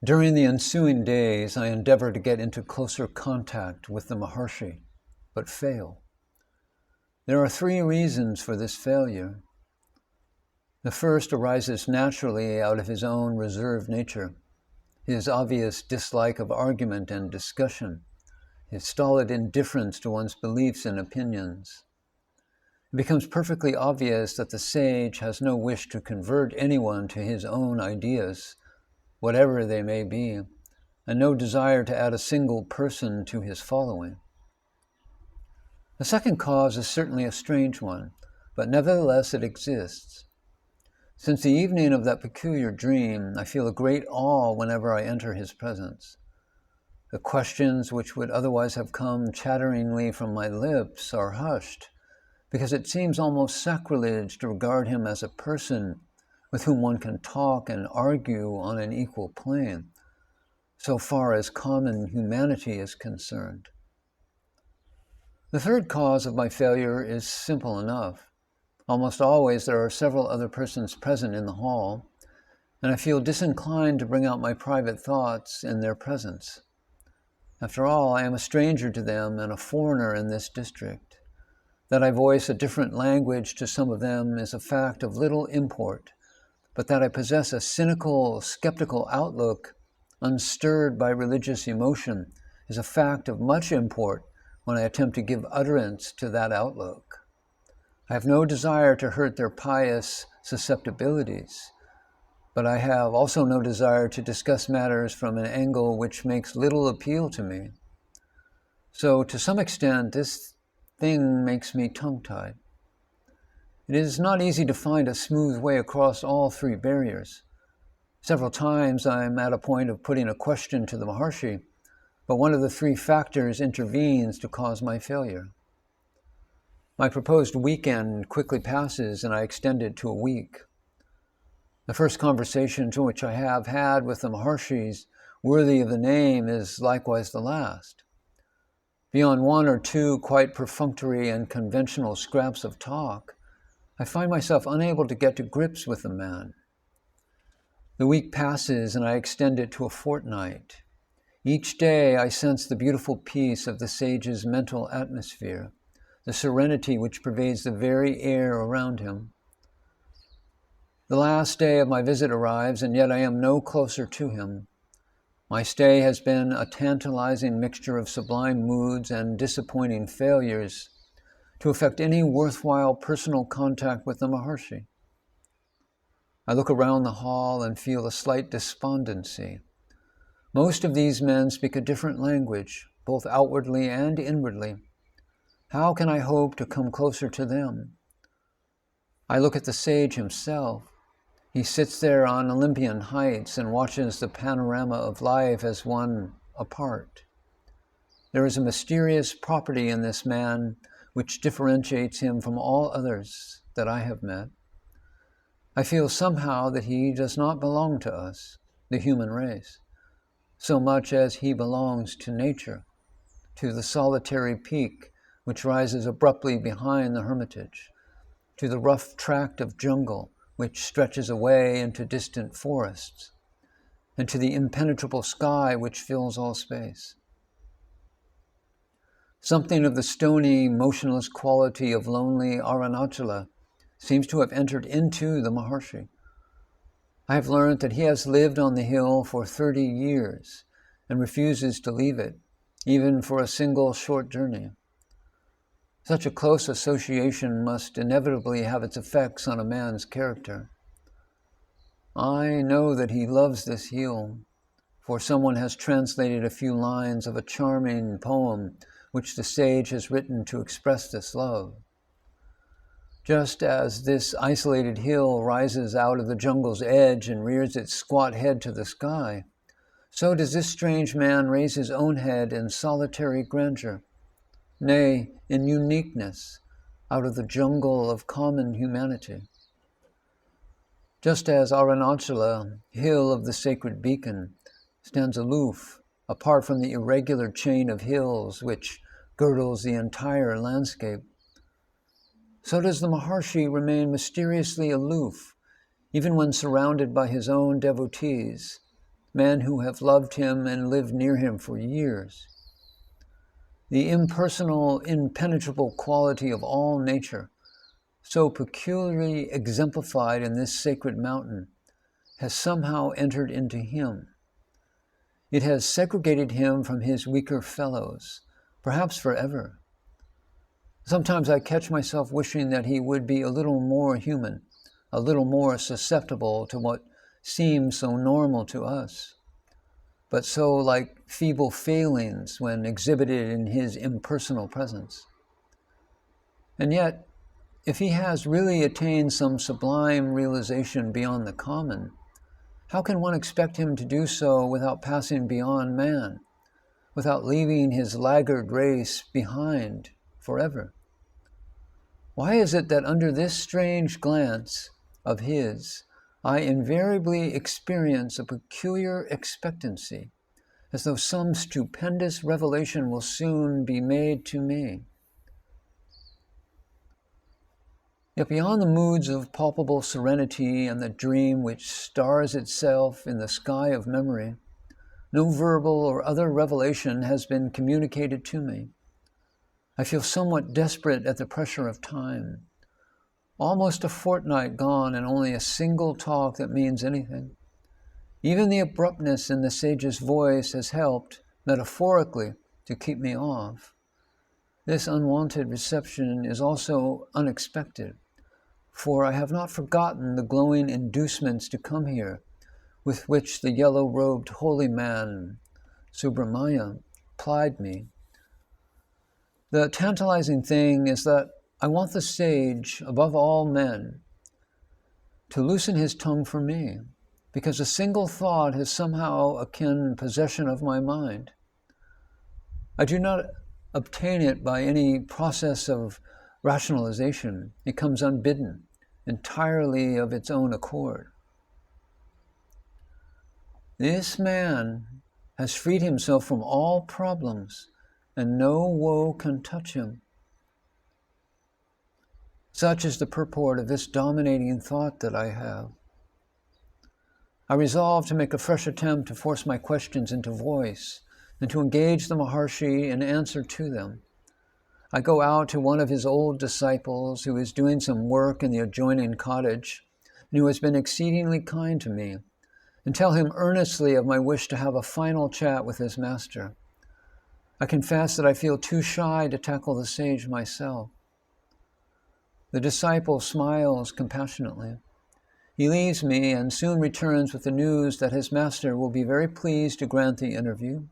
During the ensuing days, I endeavor to get into closer contact with the Maharshi, but fail. There are 3 reasons for this failure. The first arises naturally out of his own reserved nature, his obvious dislike of argument and discussion, his stolid indifference to one's beliefs and opinions. It becomes perfectly obvious that the sage has no wish to convert anyone to his own ideas, whatever they may be, and no desire to add a single person to his following. The second cause is certainly a strange one, but nevertheless it exists. Since the evening of that peculiar dream, I feel a great awe whenever I enter his presence. The questions which would otherwise have come chatteringly from my lips are hushed, because it seems almost sacrilege to regard him as a person with whom one can talk and argue on an equal plane, so far as common humanity is concerned. The third cause of my failure is simple enough. Almost always there are several other persons present in the hall, and I feel disinclined to bring out my private thoughts in their presence. After all, I am a stranger to them and a foreigner in this district. That I voice a different language to some of them is a fact of little import, but that I possess a cynical, skeptical outlook, unstirred by religious emotion, is a fact of much import when I attempt to give utterance to that outlook. I have no desire to hurt their pious susceptibilities, but I have also no desire to discuss matters from an angle which makes little appeal to me. So, to some extent, this thing makes me tongue-tied. It is not easy to find a smooth way across all 3 barriers. Several times I am at a point of putting a question to the Maharshi, but one of the 3 factors intervenes to cause my failure. My proposed weekend quickly passes and I extend it to a week. The first conversation to which I have had with the Maharshis worthy of the name is likewise the last. Beyond 1 or 2 quite perfunctory and conventional scraps of talk, I find myself unable to get to grips with the man. The week passes and I extend it to a fortnight. Each day I sense the beautiful peace of the sage's mental atmosphere, the serenity which pervades the very air around him. The last day of my visit arrives, and yet I am no closer to him. My stay has been a tantalizing mixture of sublime moods and disappointing failures to effect any worthwhile personal contact with the Maharshi. I look around the hall and feel a slight despondency. Most of these men speak a different language, both outwardly and inwardly. How can I hope to come closer to them? I look at the sage himself. He sits there on Olympian heights and watches the panorama of life as one apart. There is a mysterious property in this man which differentiates him from all others that I have met. I feel somehow that he does not belong to us, the human race, so much as he belongs to nature, to the solitary peak which rises abruptly behind the hermitage, to the rough tract of jungle which stretches away into distant forests, and to the impenetrable sky which fills all space. Something of the stony, motionless quality of lonely Arunachala seems to have entered into the Maharshi. I have learned that he has lived on the hill for 30 years and refuses to leave it, even for a single short journey. Such a close association must inevitably have its effects on a man's character. I know that he loves this hill, for someone has translated a few lines of a charming poem which the sage has written to express this love. Just as this isolated hill rises out of the jungle's edge and rears its squat head to the sky, so does this strange man raise his own head in solitary grandeur, nay, in uniqueness, out of the jungle of common humanity. Just as Arunachala, hill of the sacred beacon, stands aloof, apart from the irregular chain of hills which girdles the entire landscape, so does the Maharshi remain mysteriously aloof, even when surrounded by his own devotees, men who have loved him and lived near him for years. The impersonal, impenetrable quality of all nature, so peculiarly exemplified in this sacred mountain, has somehow entered into him. It has segregated him from his weaker fellows, perhaps forever. Sometimes I catch myself wishing that he would be a little more human, a little more susceptible to what seems so normal to us, but so like feeble failings when exhibited in his impersonal presence. And yet, if he has really attained some sublime realization beyond the common, how can one expect him to do so without passing beyond man, without leaving his laggard race behind forever? Why is it that under this strange glance of his, I invariably experience a peculiar expectancy, as though some stupendous revelation will soon be made to me? Yet beyond the moods of palpable serenity and the dream which stars itself in the sky of memory, no verbal or other revelation has been communicated to me. I feel somewhat desperate at the pressure of time. Almost a fortnight gone and only a single talk that means anything. Even the abruptness in the sage's voice has helped, metaphorically, to keep me off. This unwanted reception is also unexpected, for I have not forgotten the glowing inducements to come here with which the yellow-robed holy man, Subramanya, plied me. The tantalizing thing is that I want the sage, above all men, to loosen his tongue for me, because a single thought has somehow akin possession of my mind. I do not obtain it by any process of rationalization. It comes unbidden, entirely of its own accord. This man has freed himself from all problems, and no woe can touch him. Such is the purport of this dominating thought that I have. I resolve to make a fresh attempt to force my questions into voice and to engage the Maharshi in answer to them. I go out to one of his old disciples who is doing some work in the adjoining cottage and who has been exceedingly kind to me, and tell him earnestly of my wish to have a final chat with his master. I confess that I feel too shy to tackle the sage myself. The disciple smiles compassionately. He leaves me and soon returns with the news that his master will be very pleased to grant the interview.